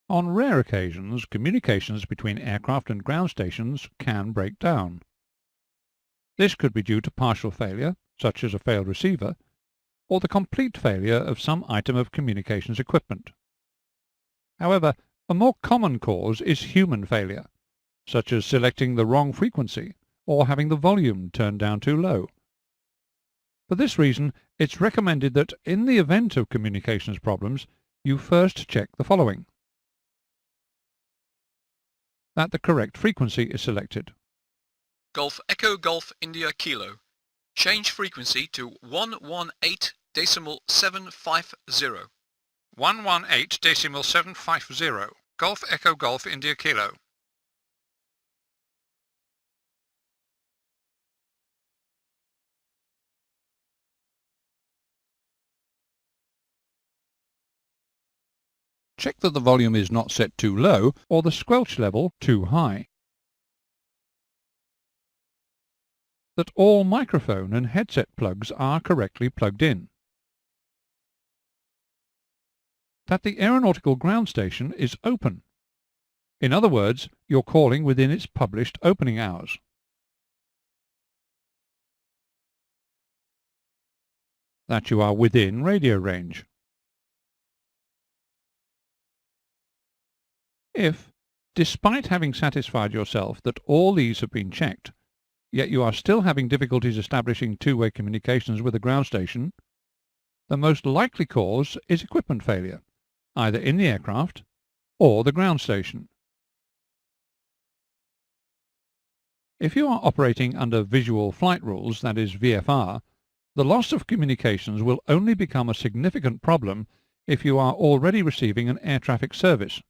On rare occasions, communications between aircraft and ground stations can break down. This could be due to partial failure, such as a failed receiver, or the complete failure of some item of communications equipment. However, a more common cause is human failure, such as selecting the wrong frequency or having the volume turned down too low. For this reason, it's recommended that in the event of communications problems, you first check the following: that the correct frequency is selected. Golf Echo Golf India Kilo. Change frequency to 118.750. 118.750. Golf Echo Golf India Kilo. Check that the volume is not set too low or the squelch level too high. That all microphone and headset plugs are correctly plugged in. That the aeronautical ground station is open. In other words, you're calling within its published opening hours. That you are within radio range. If, despite having satisfied yourself that all these have been checked, yet you are still having difficulties establishing two-way communications with the ground station, the most likely cause is equipment failure, either in the aircraft or the ground station. If you are operating under visual flight rules, that is VFR, the loss of communications will only become a significant problem if you are already receiving an air traffic service,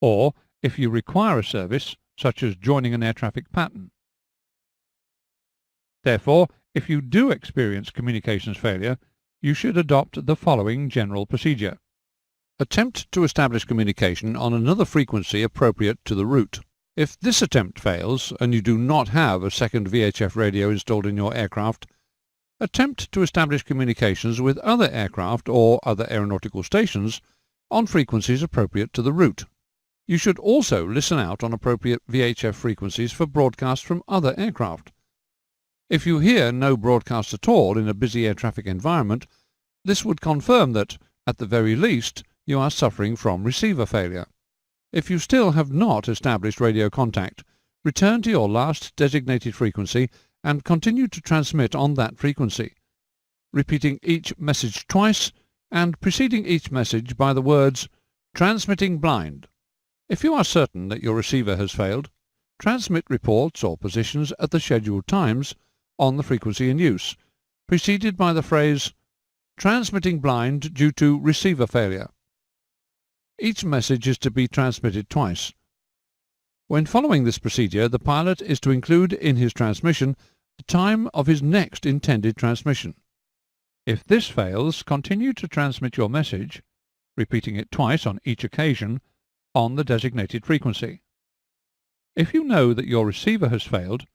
or if you require a service, such as joining an air traffic pattern. Therefore, if you do experience communications failure, you should adopt the following general procedure. Attempt to establish communication on another frequency appropriate to the route. If this attempt fails, and you do not have a second VHF radio installed in your aircraft, attempt to establish communications with other aircraft or other aeronautical stations on frequencies appropriate to the route. You should also listen out on appropriate VHF frequencies for broadcasts from other aircraft. If you hear no broadcast at all in a busy air traffic environment, this would confirm that, at the very least, you are suffering from receiver failure. If you still have not established radio contact, return to your last designated frequency and continue to transmit on that frequency, repeating each message twice and preceding each message by the words "transmitting blind." If you are certain that your receiver has failed, transmit reports or positions at the scheduled times on the frequency in use, preceded by the phrase "transmitting blind due to receiver failure." Each message is to be transmitted twice. When following this procedure, the pilot is to include in his transmission the time of his next intended transmission. If this fails, continue to transmit your message, repeating it twice on each occasion, on the designated frequency. If you know that your receiver has failed,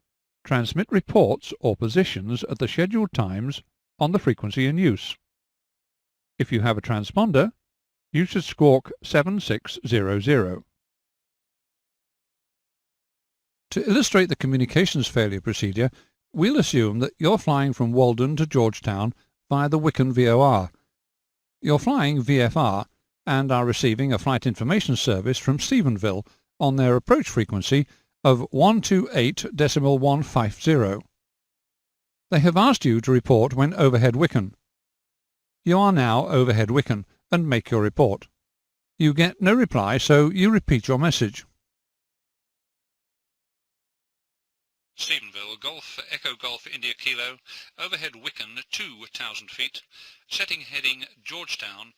transmit reports or positions at the scheduled times on the frequency in use. If you have a transponder, you should squawk 7600. To illustrate the communications failure procedure, we'll assume that you're flying from Walden to Georgetown via the Wicken VOR. You're flying VFR and are receiving a flight information service from Stephenville on their approach frequency of 128.150. They have asked you to report when overhead Wicken. You are now overhead Wicken and make your report. You get no reply, so you repeat your message. Stephenville, Golf Echo Golf India Kilo, overhead Wicken 2,000 feet, setting heading Georgetown,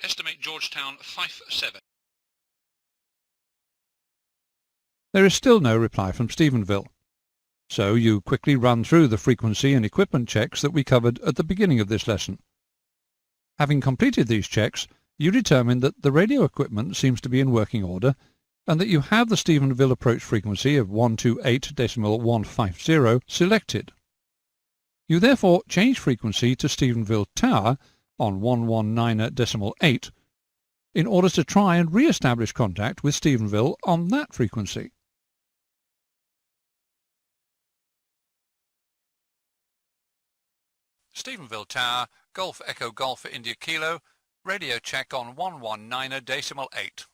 estimate Georgetown 57. There is still no reply from Stephenville, so you quickly run through the frequency and equipment checks that we covered at the beginning of this lesson. Having completed these checks, you determine that the radio equipment seems to be in working order and that you have the Stephenville approach frequency of 128.150 selected. You therefore change frequency to Stephenville Tower on 119.8 in order to try and re-establish contact with Stephenville on that frequency. Stephenville Tower, Golf Echo Golf India Kilo, radio check on 119.8.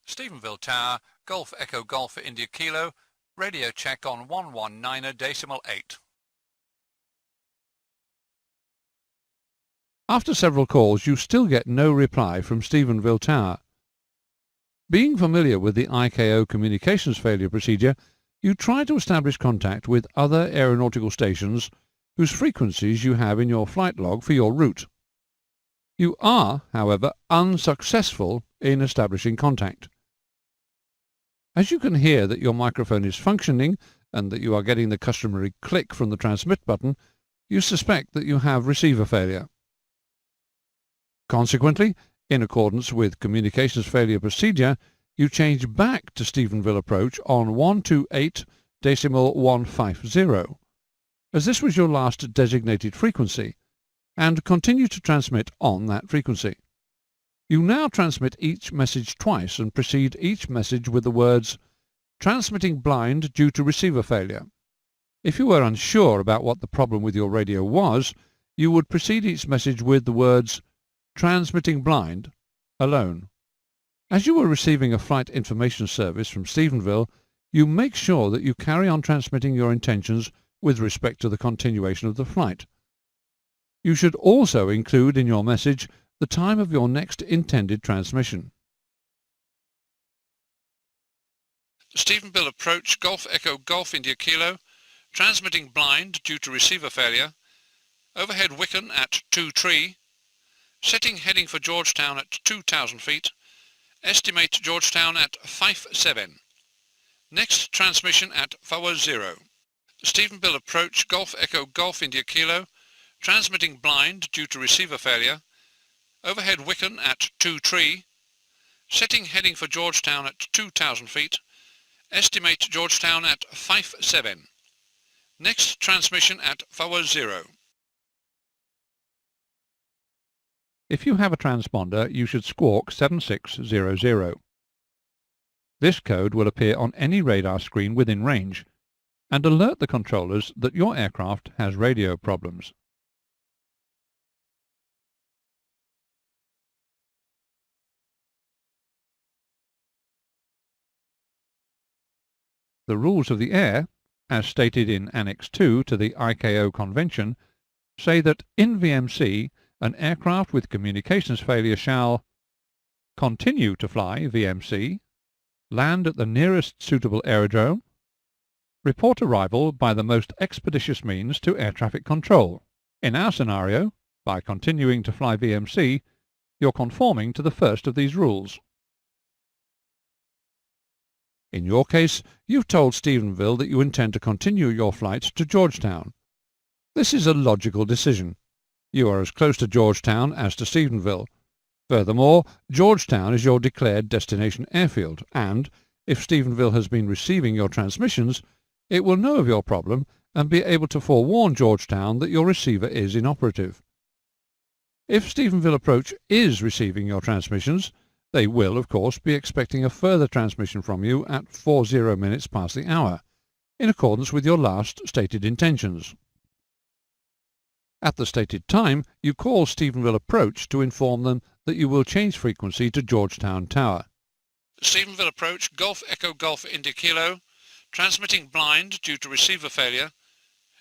Stephenville Tower, Golf Echo Golf India Kilo, radio check on 119.8. After several calls, you still get no reply from Stephenville Tower. Being familiar with the ICAO communications failure procedure, you try to establish contact with other aeronautical stations whose frequencies you have in your flight log for your route. You are, however, unsuccessful in establishing contact. As you can hear that your microphone is functioning and that you are getting the customary click from the transmit button, you suspect that you have receiver failure. Consequently, in accordance with communications failure procedure, you change back to Stephenville approach on 128.150, as this was your last designated frequency, and continue to transmit on that frequency. You now transmit each message twice and precede each message with the words, "Transmitting blind due to receiver failure." If you were unsure about what the problem with your radio was, you would precede each message with the words, "Transmitting blind," alone. As you are receiving a flight information service from Stephenville, you make sure that you carry on transmitting your intentions with respect to the continuation of the flight. You should also include in your message the time of your next intended transmission. Stephenville approach, Golf Echo Golf India Kilo, transmitting blind due to receiver failure, overhead Wicken at 2 tree, setting heading for Georgetown at 2,000 feet, estimate Georgetown at 57. Next transmission at forward 0. Stephenville approach, Golf Echo Golf India Kilo, transmitting blind due to receiver failure, overhead Wicken at 2 tree, setting heading for Georgetown at 2,000 feet, estimate Georgetown at 57. Next transmission at forward 0. If you have a transponder, you should squawk 7600. This code will appear on any radar screen within range and alert the controllers that your aircraft has radio problems. The rules of the air, as stated in Annex 2 to the ICAO Convention, say that in VMC, an aircraft with communications failure shall continue to fly VMC, land at the nearest suitable aerodrome, report arrival by the most expeditious means to air traffic control. In our scenario, by continuing to fly VMC, you're conforming to the first of these rules. In your case, you've told Stephenville that you intend to continue your flight to Georgetown. This is a logical decision. You are as close to Georgetown as to Stephenville. Furthermore, Georgetown is your declared destination airfield, and, if Stephenville has been receiving your transmissions, it will know of your problem and be able to forewarn Georgetown that your receiver is inoperative. If Stephenville approach is receiving your transmissions, they will, of course, be expecting a further transmission from you at 40 minutes past the hour, in accordance with your last stated intentions. At the stated time, you call Stephenville approach to inform them that you will change frequency to Georgetown Tower. Stephenville approach, Golf Echo Golf India Kilo, transmitting blind due to receiver failure,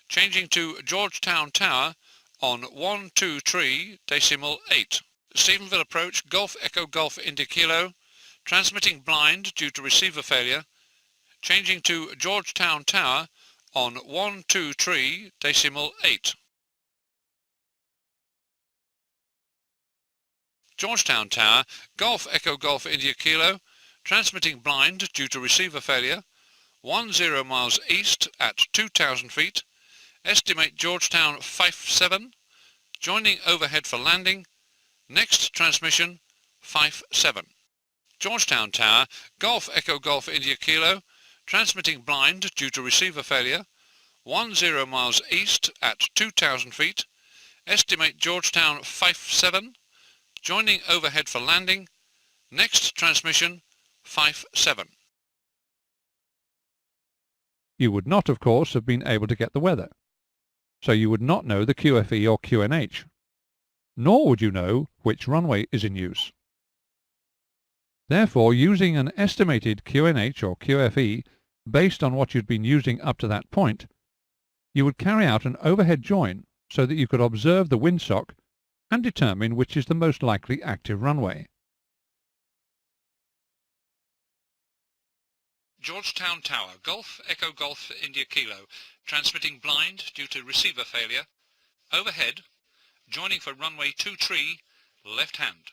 changing to Georgetown Tower on 123.8. Stephenville approach, Golf Echo Golf India Kilo, transmitting blind due to receiver failure, changing to Georgetown Tower on 123.8. Georgetown Tower, Golf Echo Golf India Kilo, transmitting blind due to receiver failure, 10 miles east at 2,000 feet, estimate Georgetown 57, joining overhead for landing, next transmission 57. Georgetown Tower, Golf Echo Golf India Kilo, transmitting blind due to receiver failure, 10 miles east at 2,000 feet, estimate Georgetown 57, joining overhead for landing, Next transmission, Fife 7. You would not, of course, have been able to get the weather, so you would not know the QFE or QNH, nor would you know which runway is in use. Therefore, using an estimated QNH or QFE based on what you'd been using up to that point, you would carry out an overhead join so that you could observe the windsock and determine which is the most likely active runway. Georgetown Tower, Golf Echo Golf India Kilo, transmitting blind due to receiver failure. Overhead, joining for runway 23, left hand.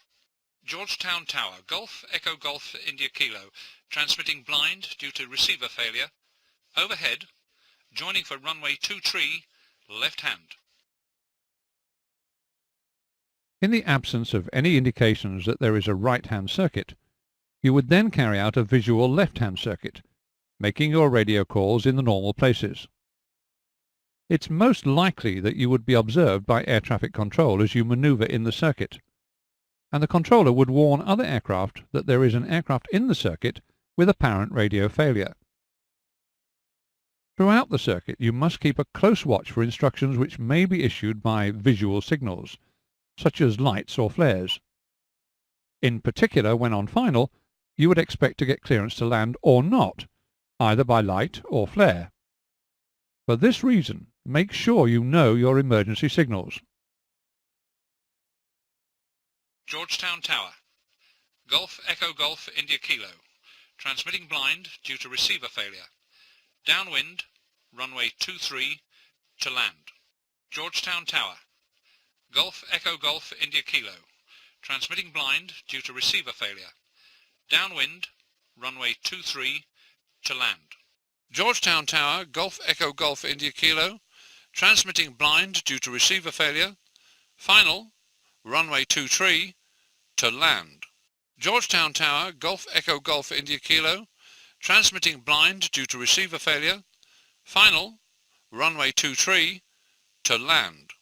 Georgetown Tower, Golf Echo Golf India Kilo, transmitting blind due to receiver failure. Overhead, joining for runway 23, left hand. In the absence of any indications that there is a right-hand circuit, you would then carry out a visual left-hand circuit, making your radio calls in the normal places. It's most likely that you would be observed by air traffic control as you maneuver in the circuit, and the controller would warn other aircraft that there is an aircraft in the circuit with apparent radio failure. Throughout the circuit, you must keep a close watch for instructions which may be issued by visual signals, such as lights or flares. In particular, when on final, you would expect to get clearance to land or not, either by light or flare. For this reason, make sure you know your emergency signals. Georgetown Tower, Golf Echo Golf India Kilo, transmitting blind due to receiver failure. Downwind, runway 23 to land. Georgetown Tower, Golf Echo Golf India Kilo, transmitting blind due to receiver failure. Downwind, runway 23 to land. Georgetown Tower, Golf Echo Golf India Kilo, transmitting blind due to receiver failure. Final, runway 23 to land. Georgetown Tower, Golf Echo Golf India Kilo, transmitting blind due to receiver failure. Final, runway 23 to land.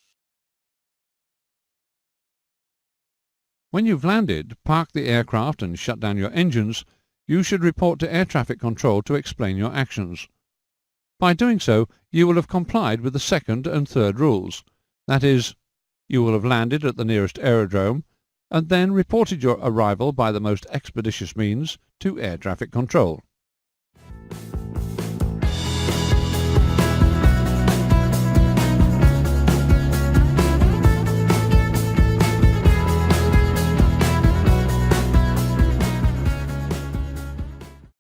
When you've landed, parked the aircraft and shut down your engines, you should report to air traffic control to explain your actions. By doing so, you will have complied with the second and third rules. That is, you will have landed at the nearest aerodrome and then reported your arrival by the most expeditious means to air traffic control.